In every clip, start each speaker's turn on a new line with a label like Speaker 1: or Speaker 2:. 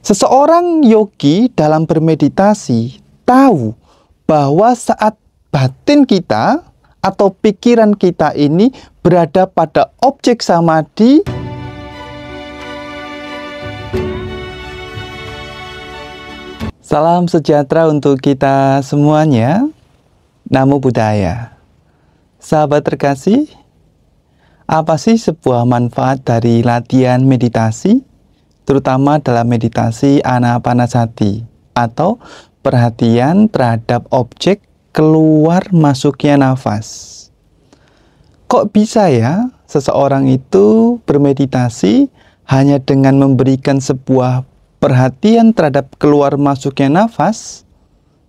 Speaker 1: Seseorang yogi dalam bermeditasi tahu bahwa saat batin kita atau pikiran kita ini berada pada objek samadhi, salam sejahtera untuk kita semuanya. Namo Buddhaya. Sahabat terkasih, apa sih sebuah manfaat dari latihan meditasi, terutama dalam meditasi anapanasati atau perhatian terhadap objek keluar masuknya nafas? Kok bisa ya seseorang itu bermeditasi hanya dengan memberikan sebuah perhatian terhadap keluar masuknya nafas,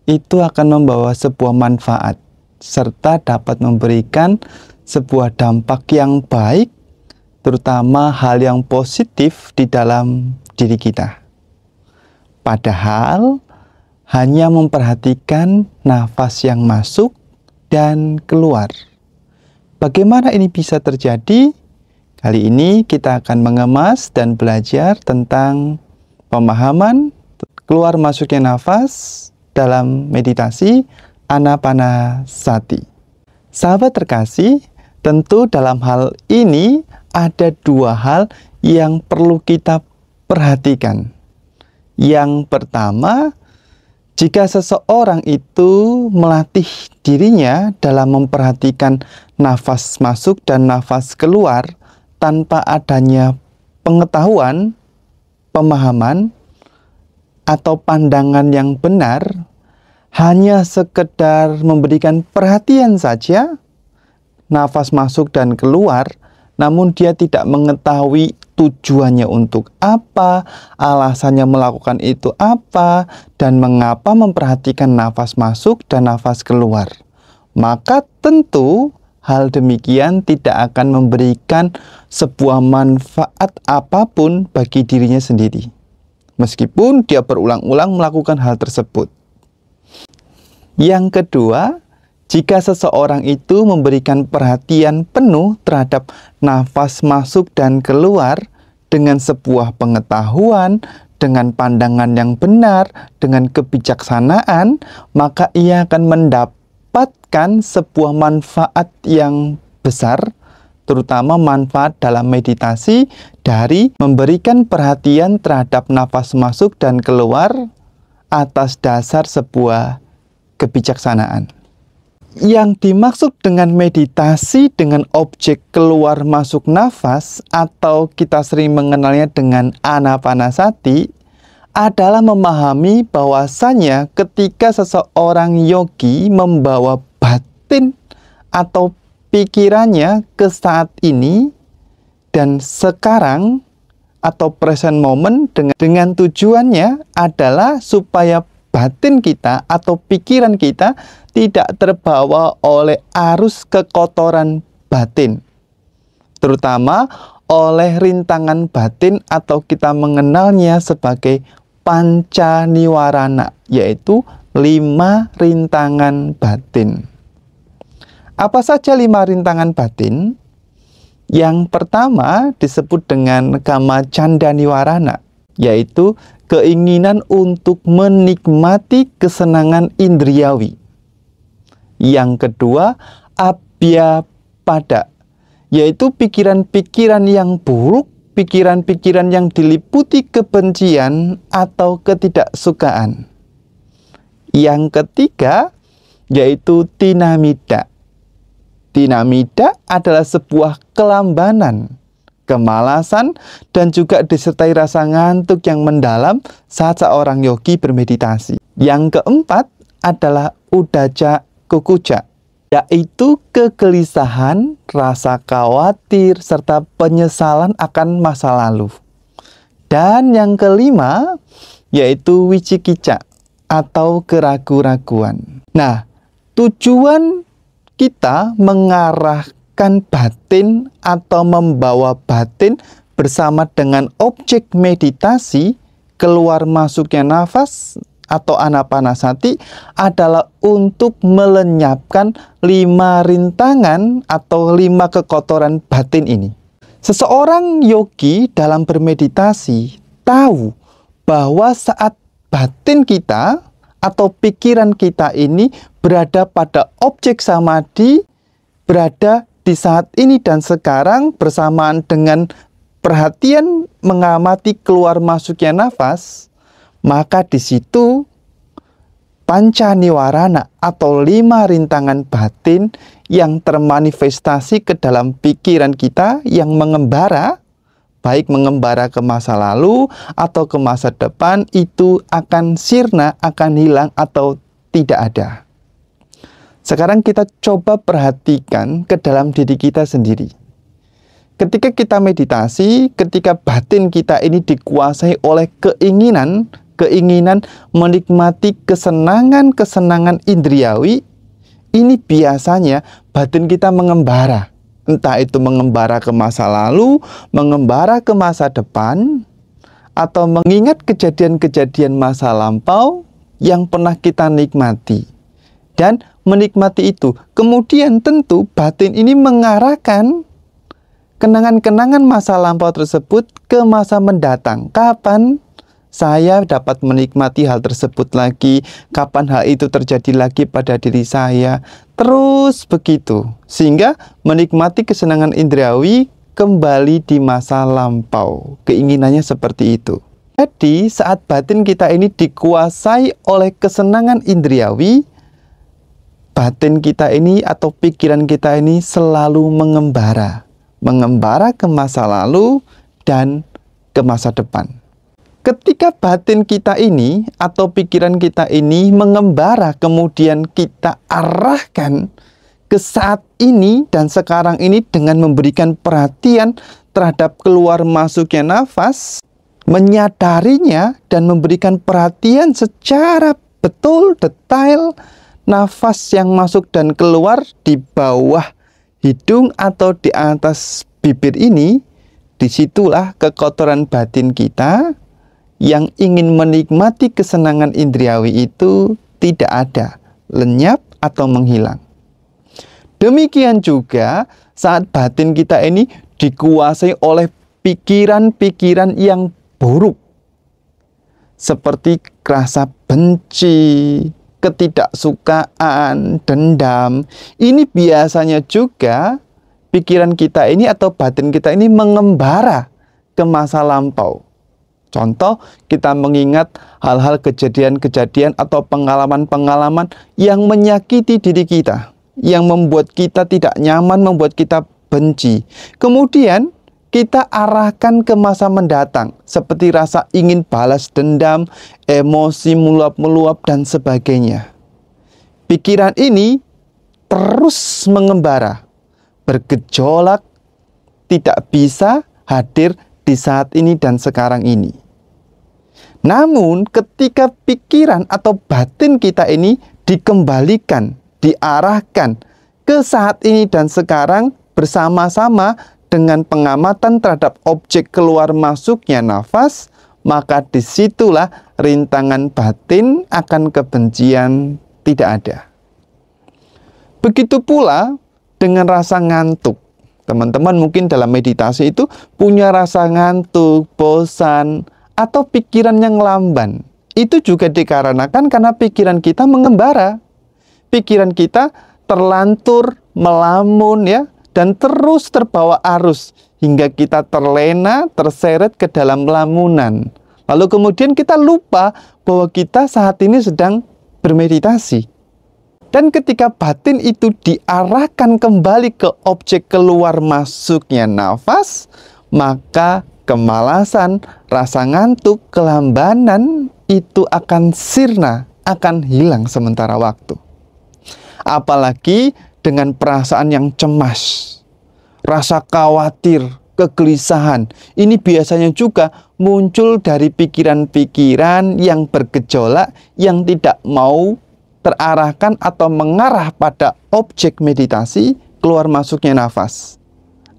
Speaker 1: itu akan membawa sebuah manfaat serta dapat memberikan sebuah dampak yang baik, terutama hal yang positif di dalam diri kita. Padahal hanya memperhatikan nafas yang masuk dan keluar. Bagaimana ini bisa terjadi? Kali ini kita akan mengemas dan belajar tentang pemahaman keluar masuknya nafas dalam meditasi anapanasati. Sahabat terkasih, tentu dalam hal ini ada dua hal yang perlu kita perhatikan. Yang pertama, jika seseorang itu melatih dirinya dalam memperhatikan nafas masuk dan nafas keluar tanpa adanya pengetahuan, pemahaman, atau pandangan yang benar, hanya sekedar memberikan perhatian saja, nafas masuk dan keluar, namun dia tidak mengetahui tujuannya untuk apa, alasannya melakukan itu apa, dan mengapa memperhatikan nafas masuk dan nafas keluar. Maka tentu hal demikian tidak akan memberikan sebuah manfaat apapun bagi dirinya sendiri, meskipun dia berulang-ulang melakukan hal tersebut. Yang kedua, jika seseorang itu memberikan perhatian penuh terhadap nafas masuk dan keluar dengan sebuah pengetahuan, dengan pandangan yang benar, dengan kebijaksanaan, maka ia akan mendapatkan sebuah manfaat yang besar, terutama manfaat dalam meditasi dari memberikan perhatian terhadap nafas masuk dan keluar atas dasar sebuah kebijaksanaan. Yang dimaksud dengan meditasi dengan objek keluar masuk nafas, atau kita sering mengenalnya dengan anapanasati, adalah memahami bahwasanya ketika seseorang yogi membawa batin atau pikirannya ke saat ini dan sekarang atau present moment, dengan tujuannya adalah supaya batin kita atau pikiran kita tidak terbawa oleh arus kekotoran batin, terutama oleh rintangan batin atau kita mengenalnya sebagai panca niwarana, yaitu 5 rintangan batin. Apa saja 5 rintangan batin? Yang pertama disebut dengan kama canda niwarana, yaitu keinginan untuk menikmati kesenangan indriawi. Yang kedua, abhyapada, yaitu pikiran-pikiran yang buruk, pikiran-pikiran yang diliputi kebencian atau ketidaksukaan. Yang ketiga, yaitu tinamida. Tinamida adalah sebuah kelambanan, kemalasan, dan juga disertai rasa ngantuk yang mendalam saat seorang yogi bermeditasi. Yang keempat adalah udaca kukuca, yaitu kegelisahan, rasa khawatir, serta penyesalan akan masa lalu. Dan yang kelima yaitu wicikica atau keraguan-raguan. Nah, tujuan kita mengarahkan batin atau membawa batin bersama dengan objek meditasi keluar masuknya nafas atau anapanasati adalah untuk melenyapkan 5 rintangan atau 5 kekotoran batin ini. Seseorang yogi dalam bermeditasi tahu bahwa saat batin kita atau pikiran kita ini berada pada objek samadhi, berada di saat ini dan sekarang bersamaan dengan perhatian mengamati keluar masuknya nafas, maka di situ panca niwarana atau 5 rintangan batin yang termanifestasi ke dalam pikiran kita yang mengembara, baik mengembara ke masa lalu atau ke masa depan, itu akan sirna, akan hilang atau tidak ada. Sekarang kita coba perhatikan ke dalam diri kita sendiri. Ketika kita meditasi, ketika batin kita ini dikuasai oleh keinginan menikmati kesenangan indriawi, ini biasanya batin kita mengembara. Entah itu mengembara ke masa lalu, mengembara ke masa depan, atau mengingat kejadian-kejadian masa lampau yang pernah kita nikmati. Dan menikmati itu, kemudian tentu batin ini mengarahkan kenangan-kenangan masa lampau tersebut ke masa mendatang. Kapan saya dapat menikmati hal tersebut lagi? Kapan hal itu terjadi lagi pada diri saya? Terus begitu, sehingga menikmati kesenangan indrawi kembali di masa lampau. Keinginannya seperti itu. Jadi saat batin kita ini dikuasai oleh kesenangan indriawi, batin kita ini atau pikiran kita ini selalu mengembara ke masa lalu dan ke masa depan. Ketika batin kita ini atau pikiran kita ini mengembara, kemudian kita arahkan ke saat ini dan sekarang ini dengan memberikan perhatian terhadap keluar masuknya nafas, menyadarinya dan memberikan perhatian secara betul, detail, nafas yang masuk dan keluar di bawah hidung atau di atas bibir ini, disitulah kekotoran batin kita yang ingin menikmati kesenangan indriawi itu tidak ada, lenyap atau menghilang. Demikian juga saat batin kita ini dikuasai oleh pikiran-pikiran yang buruk, seperti rasa benci, ketidaksukaan, dendam. Ini biasanya juga pikiran kita ini atau batin kita ini mengembara ke masa lampau. Contoh, kita mengingat hal-hal kejadian-kejadian atau pengalaman-pengalaman yang menyakiti diri kita, yang membuat kita tidak nyaman, membuat kita benci. Kemudian kita arahkan ke masa mendatang, seperti rasa ingin balas dendam, emosi meluap-meluap, dan sebagainya. Pikiran ini terus mengembara, bergejolak, tidak bisa hadir di saat ini dan sekarang ini. Namun ketika pikiran atau batin kita ini dikembalikan, diarahkan ke saat ini dan sekarang bersama-sama dengan pengamatan terhadap objek keluar masuknya nafas, maka disitulah rintangan batin akan kebencian tidak ada. Begitu pula dengan rasa ngantuk. Teman-teman mungkin dalam meditasi itu punya rasa ngantuk, bosan, atau pikiran yang lamban. Itu juga dikarenakan karena pikiran kita mengembara. Pikiran kita terlantur, melamun ya, dan terus terbawa arus hingga kita terlena, terseret ke dalam lamunan. Lalu kemudian kita lupa bahwa kita saat ini sedang bermeditasi. Dan ketika batin itu diarahkan kembali ke objek keluar masuknya nafas, maka kemalasan, rasa ngantuk, kelambanan itu akan sirna, akan hilang sementara waktu. Apalagi dengan perasaan yang cemas, rasa khawatir, kegelisahan. Ini biasanya juga muncul dari pikiran-pikiran yang bergejolak, yang tidak mau terarahkan atau mengarah pada objek meditasi keluar masuknya nafas,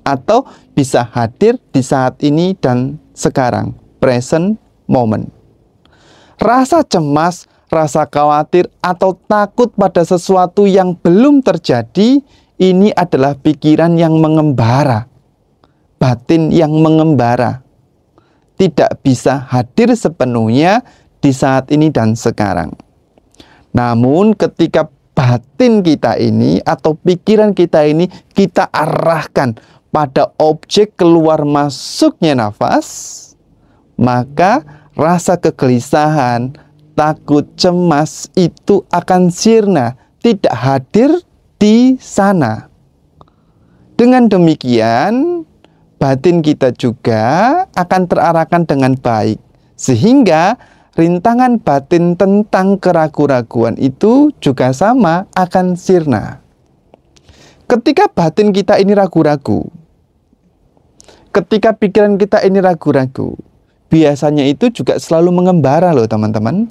Speaker 1: atau bisa hadir di saat ini dan sekarang, present moment. Rasa cemas, rasa khawatir atau takut pada sesuatu yang belum terjadi, ini adalah pikiran yang mengembara, batin yang mengembara. tidak bisa hadir sepenuhnya di saat ini dan sekarang. Namun ketika batin kita ini atau pikiran kita ini kita arahkan pada objek keluar masuknya nafas, maka rasa kegelisahan, takut, cemas itu akan sirna, tidak hadir di sana. Dengan demikian, batin kita juga akan terarahkan dengan baik, sehingga rintangan batin tentang keraguan-raguan itu juga sama akan sirna. Ketika batin kita ini ragu-ragu, ketika pikiran kita ini ragu-ragu, biasanya itu juga selalu mengembara loh teman-teman.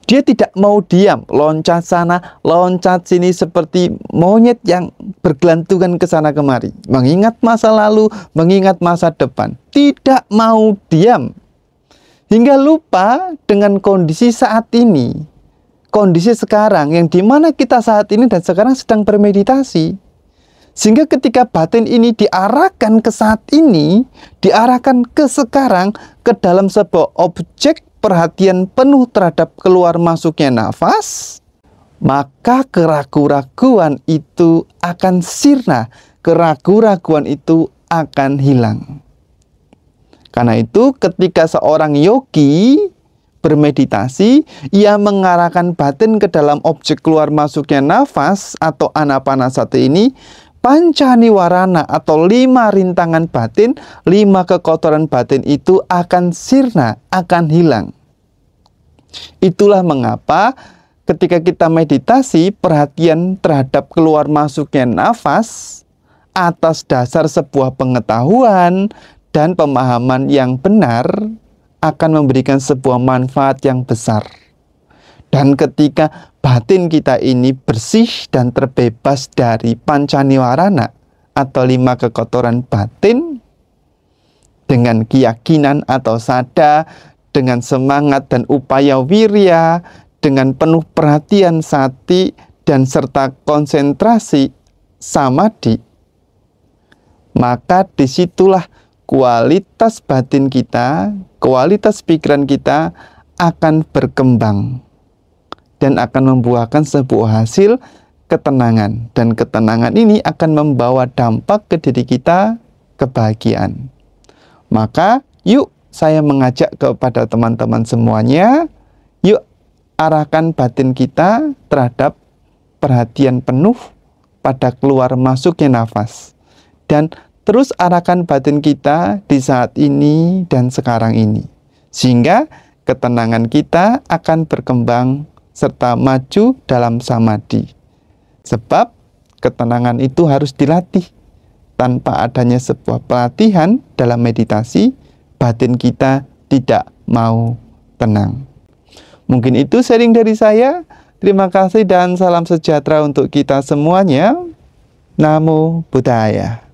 Speaker 1: Dia tidak mau diam, loncat sana, loncat sini seperti monyet yang bergelantungan ke sana kemari. Mengingat masa lalu, mengingat masa depan. Tidak mau diam. Hingga lupa dengan kondisi saat ini. Kondisi sekarang yang dimana kita saat ini dan sekarang sedang bermeditasi. Sehingga ketika batin ini diarahkan ke saat ini, diarahkan ke sekarang, ke dalam sebuah objek perhatian penuh terhadap keluar masuknya nafas, maka keraguan-raguan itu akan sirna, keraguan-raguan itu akan hilang. Karena itu ketika seorang yogi bermeditasi, ia mengarahkan batin ke dalam objek keluar masuknya nafas atau anapanasati ini, pancaniwarana atau 5 rintangan batin, 5 kekotoran batin itu akan sirna, akan hilang. Itulah mengapa ketika kita meditasi, perhatian terhadap keluar masuknya nafas atas dasar sebuah pengetahuan dan pemahaman yang benar akan memberikan sebuah manfaat yang besar. Dan ketika batin kita ini bersih dan terbebas dari pancaniwarana atau 5 kekotoran batin, dengan keyakinan atau sada, dengan semangat dan upaya wirya, dengan penuh perhatian sati dan serta konsentrasi samadhi, maka disitulah kualitas batin kita, kualitas pikiran kita akan berkembang dan akan membuahkan sebuah hasil ketenangan. Dan ketenangan ini akan membawa dampak ke diri kita kebahagiaan. Maka yuk saya mengajak kepada teman-teman semuanya, yuk arahkan batin kita terhadap perhatian penuh pada keluar masuknya nafas. Dan terus arahkan batin kita di saat ini dan sekarang ini. Sehingga ketenangan kita akan berkembang serta maju dalam samadhi. Sebab ketenangan itu harus dilatih. Tanpa adanya sebuah pelatihan dalam meditasi, batin kita tidak mau tenang. Mungkin itu sharing dari saya. Terima kasih dan salam sejahtera untuk kita semuanya. Namo Buddhaya.